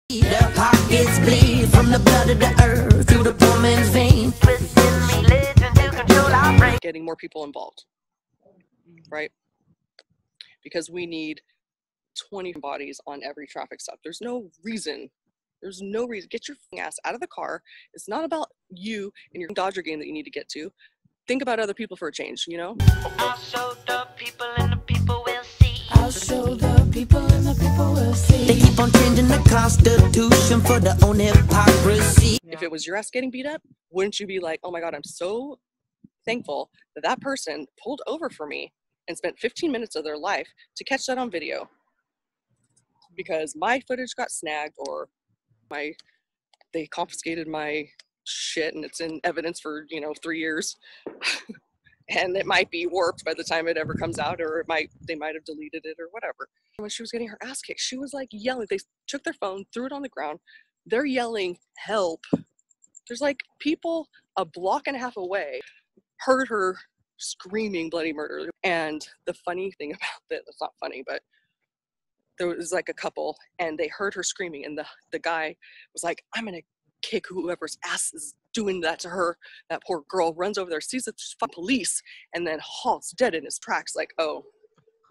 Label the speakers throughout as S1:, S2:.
S1: Their pockets bleed from the blood of the earth through the poor man's vein.
S2: Getting more people involved, right? Because we need 20 bodies on every traffic stop. There's no reason. Get your ass out of the car. It's not about you and your Dodger game that you need to get to. Think about other people for a change, you know?
S1: I'll show the people and the people will see. I'll show the people and the people will see. They keep on changing the Constitution for their own hypocrisy.
S2: If it was your ass getting beat up, wouldn't you be like, oh my God, I'm so thankful that that person pulled over for me and spent 15 minutes of their life to catch that on video, because my footage got snagged, or they confiscated my shit and it's in evidence for 3 years and it might be warped by the time it ever comes out, or they might have deleted it or whatever. When she was getting her ass kicked, she was like yelling. They took their phone, threw it on the ground. They're yelling help. There's like people a block and a half away heard her screaming bloody murder. And the funny thing about that, it's not funny, but there was like a couple and they heard her screaming, and the guy was like, I'm gonna kick whoever's ass is doing that to her. That poor girl runs over there, sees the police, and then halts dead in his tracks like, oh,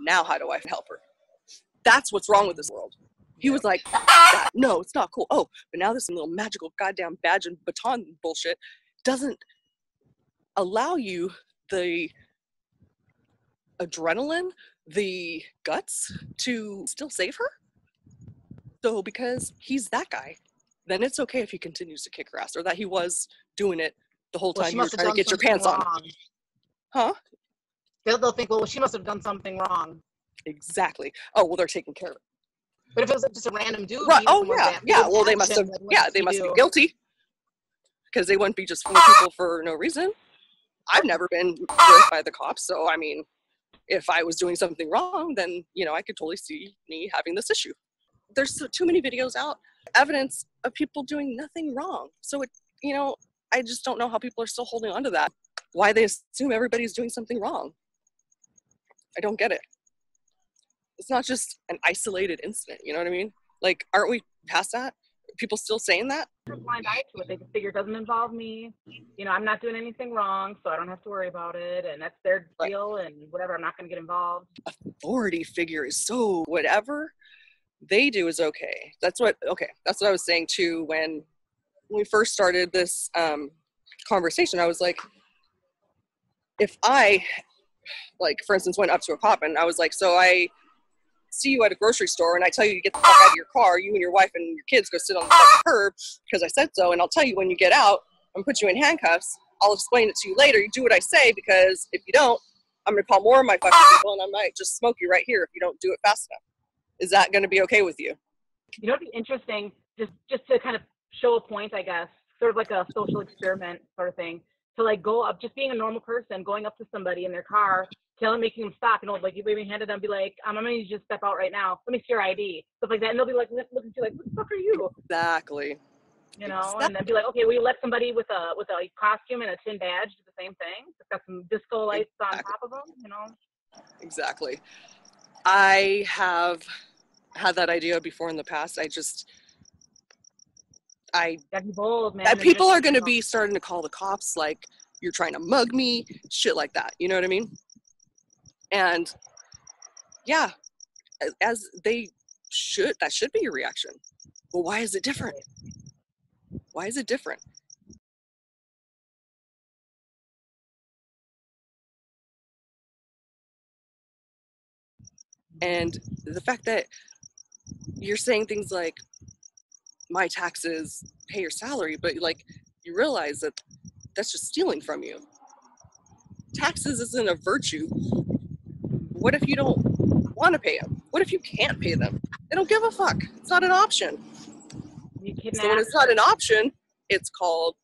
S2: now how do I help her? That's what's wrong with this world. He was like, no, it's not cool. Oh, but now this little magical goddamn badge and baton bullshit doesn't allow you the adrenaline, the guts to still save her. So because he's that guy, then it's okay if he continues to kick her ass, or that he was doing it the whole time you were trying to get your pants on. Huh?
S3: They'll think, well, she must have done something wrong.
S2: Exactly. Oh, well, they're taking care of it.
S3: But if it was just a random dude,
S2: right? Oh yeah. Well, they must have. Yeah, they must be guilty, because they wouldn't be just fooling people for no reason. I've never been worked by the cops, so I mean, if I was doing something wrong, then I could totally see me having this issue. There's too many videos out, evidence of people doing nothing wrong. So I just don't know how people are still holding on to that. Why they assume everybody's doing something wrong. I don't get it. It's not just an isolated incident, you know what I mean? Like, aren't we past that? People still saying that?
S3: They're blind eye to it. They just figure it doesn't involve me. I'm not doing anything wrong, so I don't have to worry about it. And that's their deal, and whatever, I'm not going to get involved.
S2: Authority figure is so whatever they do is okay. That's what I was saying too when we first started this conversation. I was like, if I, like, for instance, went up to a cop and I was like, so I see you at a grocery store and I tell you to get the fuck out of your car, you and your wife and your kids go sit on the curb because I said so, and I'll tell you when you get out, I'm gonna put you in handcuffs. I'll explain it to you later. You do what I say, because if you don't, I'm gonna call more of my fucking people and I might just smoke you right here if you don't do it fast enough. Is that gonna be okay with you?
S3: It'd be interesting, just to kind of show a point, I guess, sort of like a social experiment sort of thing, to like go up, just being a normal person, going up to somebody in their car, making them stop, like you maybe handed them, be like, I'm gonna need you to step out right now. Let me see your ID, stuff like that, and they'll be like, looking at you like, what the fuck are you?
S2: Exactly.
S3: And then be like, okay, will you let somebody with a costume and a tin badge do the same thing? It's got some disco lights on top of them,
S2: Exactly. I have had that idea before in the past.
S3: Gotta be bold, man.
S2: People are going to be starting to call the cops like, you're trying to mug me, shit like that. You know what I mean? And yeah, as they should, that should be your reaction. But why is it different? Why is it different? And the fact that you're saying things like, my taxes pay your salary, but like, you realize that that's just stealing from you. Taxes isn't a virtue. What if you don't want to pay them? What if you can't pay them? They don't give a fuck. It's not an option. So when it's not an option, it's called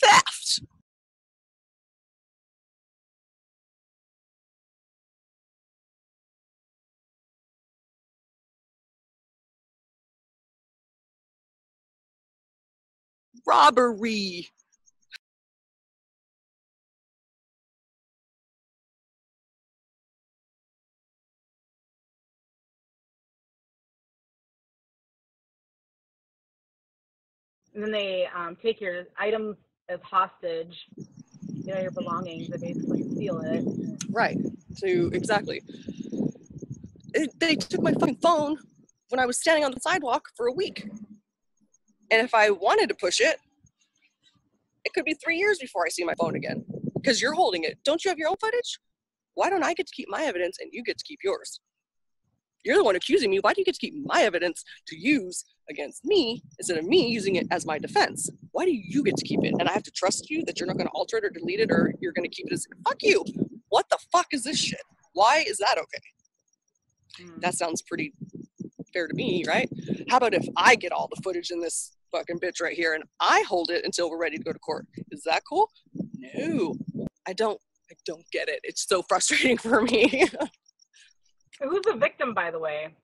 S2: theft. Robbery.
S3: and then they take your items as hostage, you know, your belongings, they basically steal it.
S2: Right. So exactly. They took my fucking phone when I was standing on the sidewalk for a week. And if I wanted to push it, it could be 3 years before I see my phone again. Because you're holding it. Don't you have your own footage? Why don't I get to keep my evidence and you get to keep yours? You're the one accusing me. Why do you get to keep my evidence to use against me instead of me using it as my defense? Why do you get to keep it? And I have to trust you that you're not going to alter it or delete it, or you're going to keep it as, fuck you. What the fuck is this shit? Why is that okay? That sounds pretty fair to me, right? How about if I get all the footage in this fucking bitch right here and I hold it until we're ready to go to court? Is that cool? No, I don't get it. It's so frustrating for me.
S3: Who's the victim, by the way?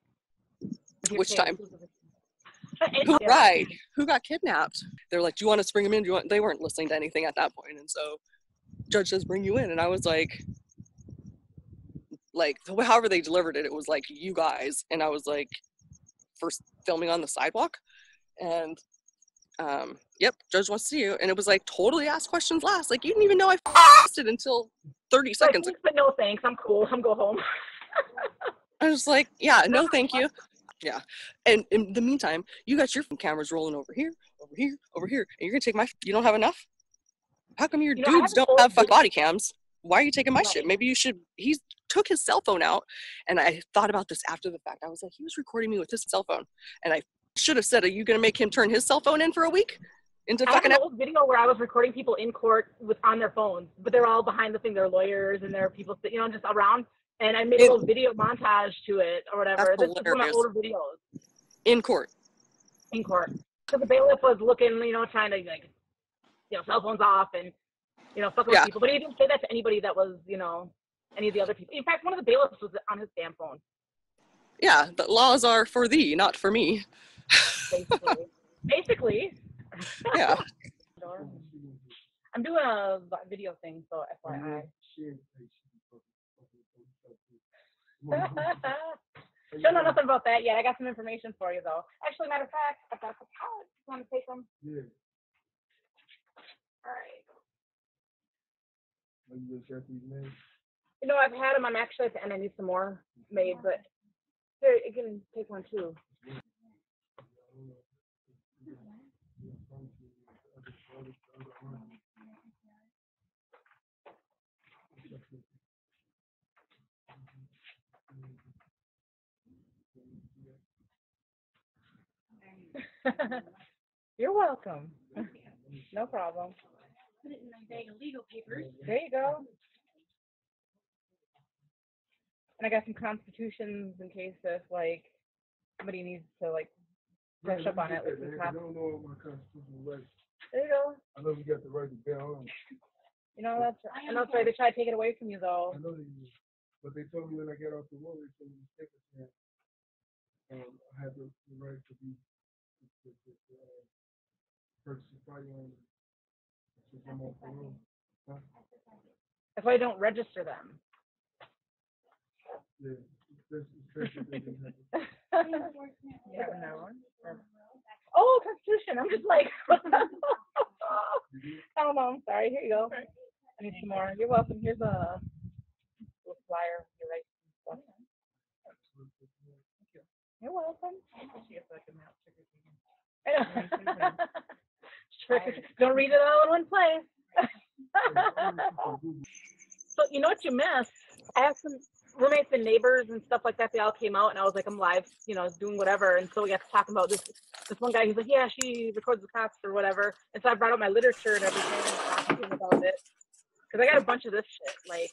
S2: Which time? Right. Who got kidnapped? They're like, do you want us to bring him in? They weren't listening to anything at that point. And so judge says, bring you in. And I was like, however they delivered it, it was like, you guys. And I was like, first filming on the sidewalk. And yep, judge wants to see you. And it was like, totally ask questions last. Like, you didn't even know I asked it until 30 seconds ago.
S3: But no thanks, I'm cool. I'm go home.
S2: I was like, yeah, no thank you. Yeah. And in the meantime, you got your cameras rolling over here, over here, over here. And you're going to take my, you don't have enough? How come your dudes don't have body cams? Why are you taking my shit? Maybe you should, he took his cell phone out. And I thought about this after the fact. I was like, he was recording me with his cell phone. And I should have said, are you going to make him turn his cell phone in for a week? Into fucking
S3: I have an old video where I was recording people in court on their phones, but they're all behind the thing. They're lawyers and they're people, you know, just around. And I made a little video montage to it or whatever. This is one of my older videos.
S2: In court.
S3: In court. So the bailiff was looking, you know, trying to, like, you know, cell phones off and, you know, fucking with people. But he didn't say that to anybody that was, you know, any of the other people. In fact, one of the bailiffs was on his damn phone.
S2: Yeah, the laws are for thee, not for me.
S3: Basically.
S2: Yeah.
S3: I'm doing a video thing, so FYI. Don't know nothing about that yet. I got some information for you, though. Actually, matter of fact, I've got some cards. You want to take them? Yeah. All right. You know, I've had them. I'm actually at the end. I need some more made, but here, you can take one, too. You're welcome. No problem. Put it in my bag of legal papers. There you go. And I got some constitutions in case if, like, somebody needs to, like, brush up on it. Like, I don't know my constitutional rights. There you go. I know you got the right to bear arms. You know, that's right. I know, sorry, they try to take it away from you, though. I know they do. But they told me when I got off the road, they told me to take it. I had the right to be purchase a firearm. If I don't register them. Yeah. Oh, Constitution. I'm just like, I don't know. I'm sorry. Here you go. I need some more. You're welcome. Here's a little flyer with your rights and stuff. You're welcome. Don't read it all in one place. So you know what you missed? I have some roommates and neighbors and stuff like that. They all came out, and I was like, I'm live, you know, doing whatever. And so we got to talking about this one guy. He's like, yeah, she records the cops or whatever. And so I brought out my literature and everything and talking about it because I got a bunch of this shit, like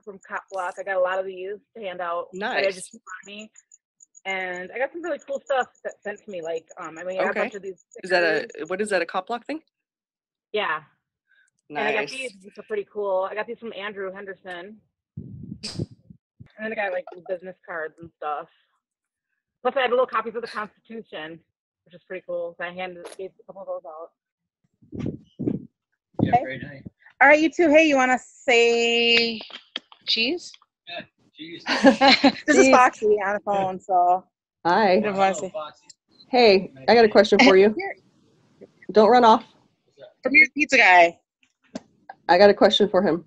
S3: from Cop Block. I got a lot of these to hand out.
S2: Nice.
S3: I just keep on me. And I got some really cool stuff that sent to me. Like, I mean, I got a bunch of these stickers.
S2: What is that, a Cop Block thing?
S3: Yeah.
S2: Nice.
S3: And I got these, which are pretty cool. I got these from Andrew Henderson. And then I got like business cards and stuff. Plus, I had little copies of the Constitution, which is pretty cool. So I gave a couple of those out.
S4: Yeah, okay. Great night.
S5: All right, you two. Hey, you want to say cheese?
S4: Yeah, cheese.
S5: This is Foxy on the phone, so.
S6: Hi.
S5: I didn't want to say.
S4: Foxy.
S2: Hey, I got a question for you. Don't run off.
S5: From your pizza guy.
S2: I got a question for him.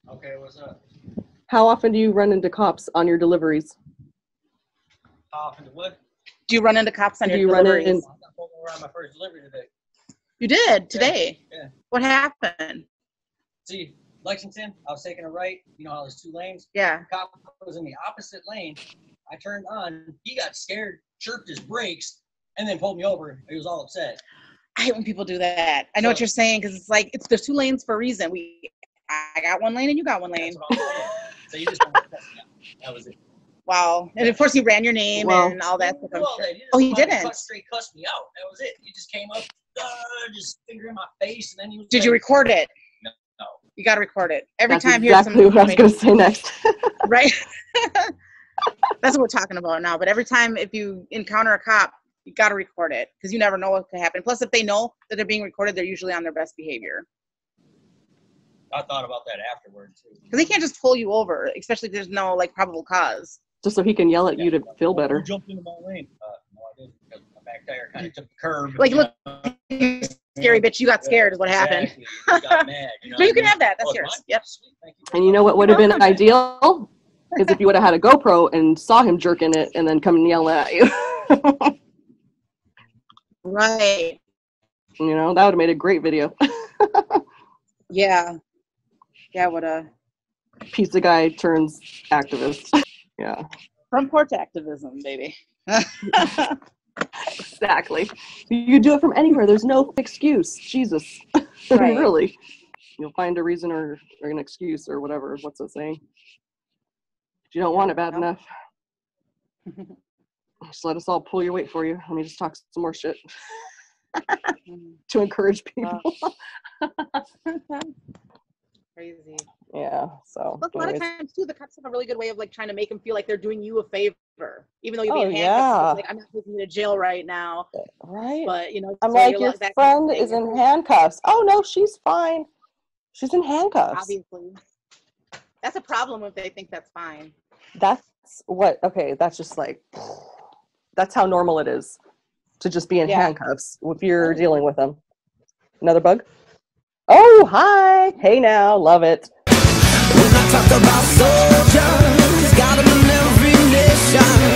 S4: Okay, what's up?
S2: How often do you run into cops on your deliveries?
S4: How often to what?
S5: Do you run into cops on
S2: Do
S5: your
S2: you run
S5: deliveries?
S2: in-
S4: I'm not going around my first delivery today.
S5: You did today.
S4: Yeah.
S5: What happened?
S4: See, Lexington, I was taking a right. You know how there's 2 lanes?
S5: Yeah.
S4: The cop was in the opposite lane. I turned on. He got scared, chirped his brakes, and then pulled me over. He was all upset.
S5: I hate when people do that. I know what you're saying because it's like there's 2 lanes for a reason. I got 1 lane and you got 1 lane.
S4: That's what I'm saying. So you just don't want to test me out. That was it.
S5: Wow. And of course he ran your name and all that stuff. I'm sure. Oh, he didn't.
S4: Straight cussed me out. That was it. He just came up, just finger in my face, and then he was.
S5: Did you record it?
S4: No.
S5: You got to record it every
S2: That's
S5: time.
S2: exactly
S5: Here's
S2: what I was going to say next.
S5: Right. That's what we're talking about now. But every time if you encounter a cop, you got to record it because you never know what could happen. Plus, if they know that they're being recorded, they're usually on their best behavior.
S4: I thought about that afterwards too.
S5: Because they can't just pull you over, especially if there's no like probable cause.
S2: Just so he can yell at you to feel better.
S4: You jumped into my lane. No, I didn't. Because my back tire kind of took the curve.
S5: Like, look, you scary bitch, you got scared is what happened.
S4: Exactly. You got mad. You know
S5: So you
S4: what I
S5: can
S4: mean?
S5: have that. That's
S4: Oh,
S5: yours.
S4: mine?
S5: Yep.
S4: Sweet. Thank you.
S2: And you know what would have been ideal? Is if you would have had a GoPro and saw him jerking it and then come and yell at you.
S5: Right.
S2: You know, that would have made a great video.
S5: Yeah. Yeah, what a
S2: Pizza guy turns activist. Yeah.
S5: front porch activism, baby.
S2: Exactly. You do it from anywhere. There's no excuse. Jesus.
S5: Right.
S2: Really. You'll find a reason or an excuse or whatever. What's it saying? If you don't want it bad enough, just let us all pull your weight for you. Let me just talk some more shit to encourage people.
S5: Crazy.
S2: Yeah. So.
S5: Look, a lot of
S2: anyways.
S5: times too, the cops have a really good way of like trying to make them feel like they're doing you a favor, even though you're
S2: Oh,
S5: being
S2: yeah.
S5: handcuffed. Like, I'm not taking you to jail right now,
S2: Right.
S5: but you know,
S2: I'm
S5: so
S2: like,
S5: you're
S2: your
S5: that
S2: friend
S5: kind of
S2: is
S5: thing.
S2: in handcuffs. Oh, no, she's fine. She's in handcuffs.
S5: Obviously, that's a problem if they think that's fine.
S2: That's what, okay, that's just like, that's how normal it is to just be in handcuffs if you're dealing with them. Another bug? Oh, hi. Hey now. Love it.
S1: When I talk about soldiers, got 'em in every nation.